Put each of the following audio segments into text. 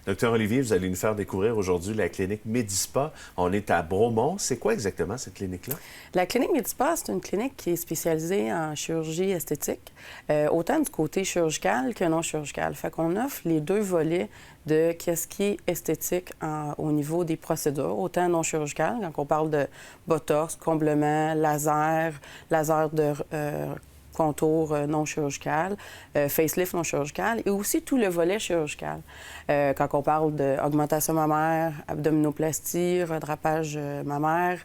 Docteur Olivier, vous allez nous faire découvrir aujourd'hui la clinique Médispa. On est à Bromont. C'est quoi exactement cette clinique-là? La clinique Médispa, c'est une clinique qui est spécialisée en chirurgie esthétique, autant du côté chirurgical que non chirurgical. Fait qu'on offre les deux volets de qu'est-ce qui est esthétique au niveau des procédures, autant non chirurgical, quand on parle de botox, comblement, laser de contour non chirurgical, facelift non chirurgical, et aussi tout le volet chirurgical. Quand on parle d'augmentation mammaire, abdominoplastie, redrapage mammaire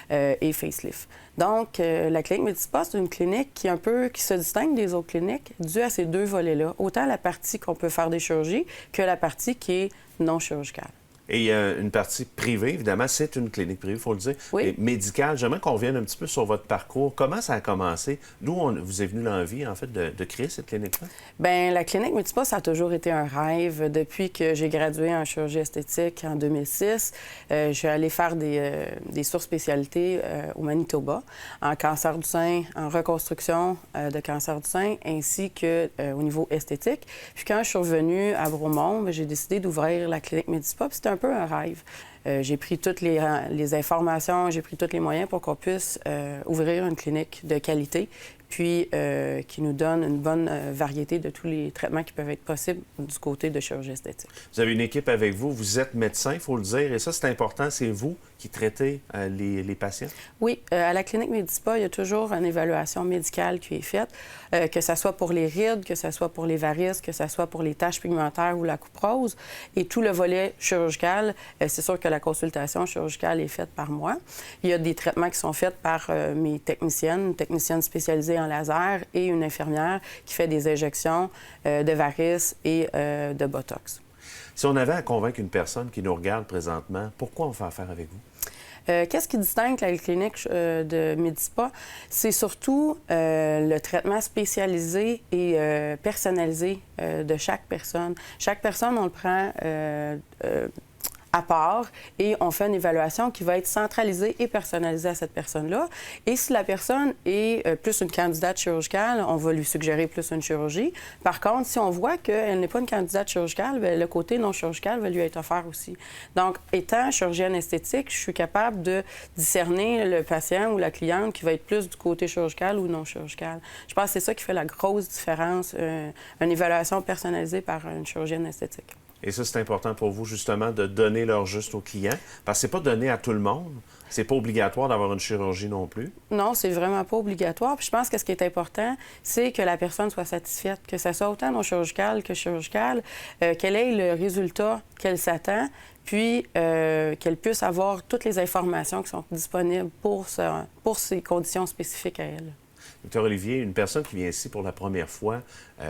et facelift. Donc, la clinique Médispa, c'est une clinique qui se distingue des autres cliniques dû à ces deux volets-là. Autant la partie qu'on peut faire des chirurgies que la partie qui est non chirurgicale. Et il y a une partie privée, évidemment, c'est une clinique privée, il faut le dire, oui. Et médicale. J'aimerais qu'on revienne un petit peu sur votre parcours. Comment ça a commencé? D'où vous est venu l'envie, en fait, de créer cette clinique-là? Bien, la clinique Médispa, ça a toujours été un rêve. Depuis que j'ai gradué en chirurgie esthétique en 2006, je suis allée faire des surspécialités au Manitoba, en cancer du sein, en reconstruction de cancer du sein, ainsi qu'au niveau esthétique. Puis quand je suis revenue à Bromont, j'ai décidé d'ouvrir la clinique Médispa, puis c'était un peu un rêve. J'ai pris toutes les informations, j'ai pris tous les moyens pour qu'on puisse ouvrir une clinique de qualité, puis qui nous donne une bonne variété de tous les traitements qui peuvent être possibles du côté de chirurgie esthétique. Vous avez une équipe avec vous, vous êtes médecin, il faut le dire, et ça, c'est important, c'est vous qui traitez les patients? Oui, à la clinique Médispa, il y a toujours une évaluation médicale qui est faite, que ce soit pour les rides, que ce soit pour les varices, que ce soit pour les taches pigmentaires ou la couperose. Et tout le volet chirurgical, c'est sûr que la consultation chirurgicale est faite par moi. Il y a des traitements qui sont faits par mes techniciennes, une technicienne spécialisée en laser et une infirmière qui fait des injections de varices et de botox. Si on avait à convaincre une personne qui nous regarde présentement, pourquoi on fait affaire avec vous? Qu'est-ce qui distingue la clinique de Médispa? C'est surtout le traitement spécialisé et personnalisé de chaque personne. Chaque personne, on le prend à part et on fait une évaluation qui va être centralisée et personnalisée à cette personne-là. Et si la personne est plus une candidate chirurgicale, on va lui suggérer plus une chirurgie. Par contre, si on voit qu'elle n'est pas une candidate chirurgicale, bien, le côté non chirurgical va lui être offert aussi. Donc, étant chirurgienne esthétique, je suis capable de discerner le patient ou la cliente qui va être plus du côté chirurgical ou non chirurgical. Je pense que c'est ça qui fait la grosse différence, une évaluation personnalisée par une chirurgienne esthétique. Et ça, c'est important pour vous, justement, de donner l'heure juste aux clients, parce que c'est pas donné à tout le monde. C'est pas obligatoire d'avoir une chirurgie non plus. Non, c'est vraiment pas obligatoire. Puis je pense que ce qui est important, c'est que la personne soit satisfaite, que ça soit autant non chirurgical que chirurgical, qu'elle ait le résultat qu'elle s'attend, puis qu'elle puisse avoir toutes les informations qui sont disponibles pour ses conditions spécifiques à elle. Docteur Olivier, une personne qui vient ici pour la première fois,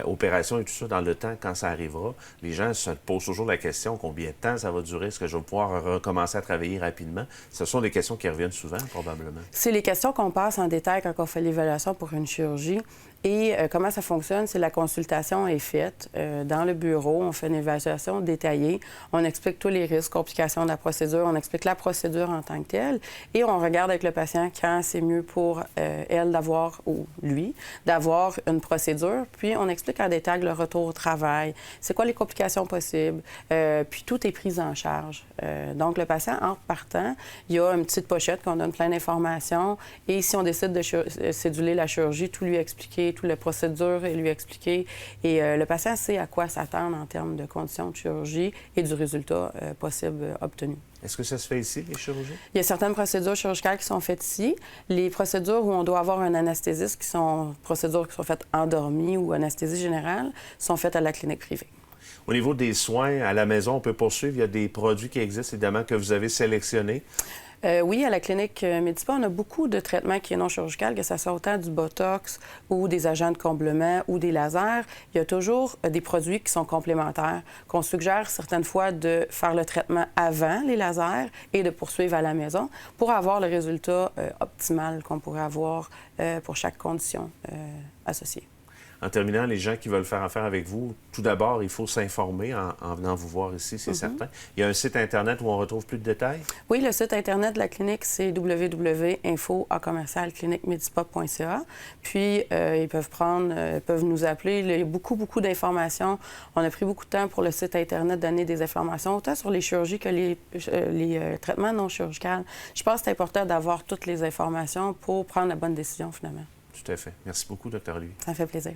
opération et tout ça, dans le temps, quand ça arrivera, les gens se posent toujours la question combien de temps ça va durer, est-ce que je vais pouvoir recommencer à travailler rapidement? Ce sont des questions qui reviennent souvent, probablement. C'est les questions qu'on passe en détail quand on fait l'évaluation pour une chirurgie. Et comment ça fonctionne, c'est la consultation est faite dans le bureau, on fait une évaluation détaillée, on explique tous les risques, complications de la procédure, on explique la procédure en tant que telle et on regarde avec le patient quand c'est mieux pour elle d'avoir, ou lui, d'avoir une procédure, puis on explique en détail le retour au travail, c'est quoi les complications possibles, puis tout est pris en charge. Donc le patient, en partant, il y a une petite pochette qu'on donne plein d'informations et si on décide de céduler la chirurgie, tout lui expliquer, toute la procédure et lui expliquer. Et le patient sait à quoi s'attendre en termes de conditions de chirurgie et du résultat possible obtenu. Est-ce que ça se fait ici, les chirurgies? Il y a certaines procédures chirurgicales qui sont faites ici. Les procédures où on doit avoir un anesthésiste, procédures qui sont faites endormies ou anesthésie générale, sont faites à la clinique privée. Au niveau des soins à la maison, on peut poursuivre. Il y a des produits qui existent, évidemment, que vous avez sélectionnés. Oui, à la clinique Médispa, on a beaucoup de traitements qui sont non chirurgicaux, que ce soit autant du botox ou des agents de comblement ou des lasers. Il y a toujours des produits qui sont complémentaires, qu'on suggère certaines fois de faire le traitement avant les lasers et de poursuivre à la maison pour avoir le résultat optimal qu'on pourrait avoir pour chaque condition associée. En terminant, les gens qui veulent faire affaire avec vous, tout d'abord, il faut s'informer en venant vous voir ici, c'est certain. Il y a un site Internet où on retrouve plus de détails? Oui, le site Internet de la clinique, c'est www.info@cliniquemedipop.ca. Puis, ils peuvent nous appeler. Il y a beaucoup d'informations. On a pris beaucoup de temps pour le site Internet donner des informations, autant sur les chirurgies que les traitements non chirurgicaux. Je pense que c'est important d'avoir toutes les informations pour prendre la bonne décision, finalement. Tout à fait. Merci beaucoup, Dr. Olivier. Ça me fait plaisir.